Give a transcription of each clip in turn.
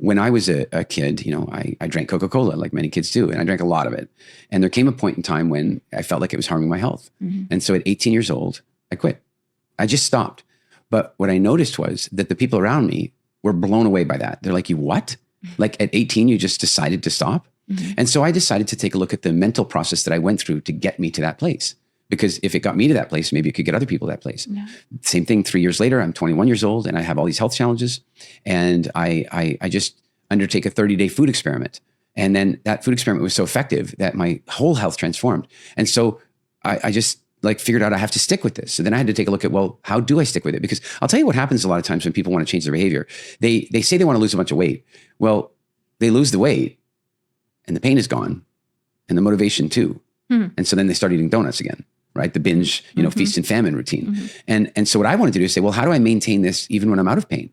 when I was a kid, I drank Coca-Cola like many kids do, and I drank a lot of it. And there came a point in time when I felt like it was harming my health. And so at 18 years old, I quit. I just stopped. But what I noticed was that the people around me were blown away by that. They're like, you what? Like at 18, you just decided to stop? And so I decided to take a look at the mental process that I went through to get me to that place. Because if it got me to that place, maybe it could get other people to that place. Yeah. Same thing, 3 years later, I'm 21 years old and I have all these health challenges. And I just undertake a 30-day food experiment. And then that food experiment was so effective that my whole health transformed. And so I just figured out I have to stick with this. So then I had to take a look at, well, how do I stick with it? Because I'll tell you what happens a lot of times when people want to change their behavior. They say they want to lose a bunch of weight. Well, they lose the weight and the pain is gone and the motivation too. And so then they start eating donuts again. Right? The binge, feast and famine routine. And so what I wanted to do is say, well, how do I maintain this even when I'm out of pain?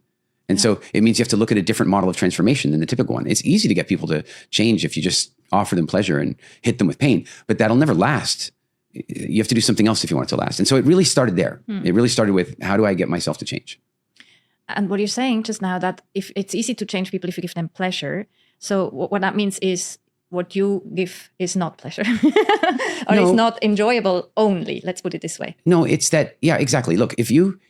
And so it means you have to look at a different model of transformation than the typical one. It's easy to get people to change if you just offer them pleasure and hit them with pain, but that'll never last. You have to do something else if you want it to last. And so it really started there. It really started with, how do I get myself to change? And what you're saying just now, that if it's easy to change people if you give them pleasure. So what that means is, what you give is not pleasure or it's not enjoyable only. Let's put it this way. No, it's that. Yeah, exactly. Look, if you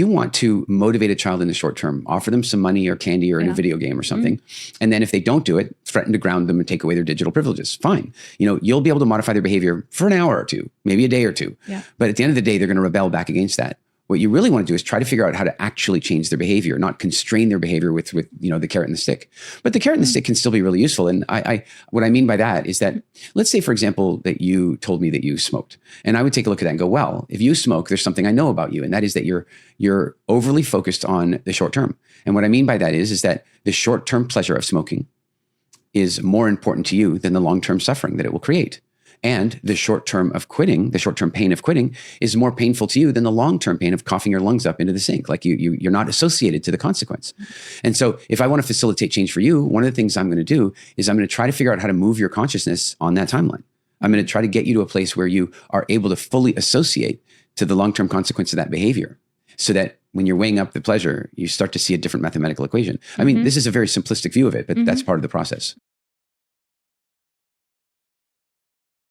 want to motivate a child in the short term, offer them some money or candy or a new video game or something. And then if they don't do it, threaten to ground them and take away their digital privileges. Fine. You'll be able to modify their behavior for an hour or two, maybe a day or two. Yeah. But at the end of the day, they're going to rebel back against that. What you really want to do is try to figure out how to actually change their behavior, not constrain their behavior with the carrot and the stick. But the carrot and the stick can still be really useful. And what I mean by that is that, let's say, for example, that you told me that you smoked. And I would take a look at that and go, well, if you smoke, there's something I know about you. And that is that you're overly focused on the short term. And what I mean by that is that the short-term pleasure of smoking is more important to you than the long-term suffering that it will create. And the short-term of quitting, the short-term pain of quitting, is more painful to you than the long-term pain of coughing your lungs up into the sink. Like you're not associated to the consequence. And so if I want to facilitate change for you, one of the things I'm going to do is I'm going to try to figure out how to move your consciousness on that timeline. I'm going to try to get you to a place where you are able to fully associate to the long-term consequence of that behavior, so that when you're weighing up the pleasure, you start to see a different mathematical equation. I mean, this is a very simplistic view of it, but that's part of the process.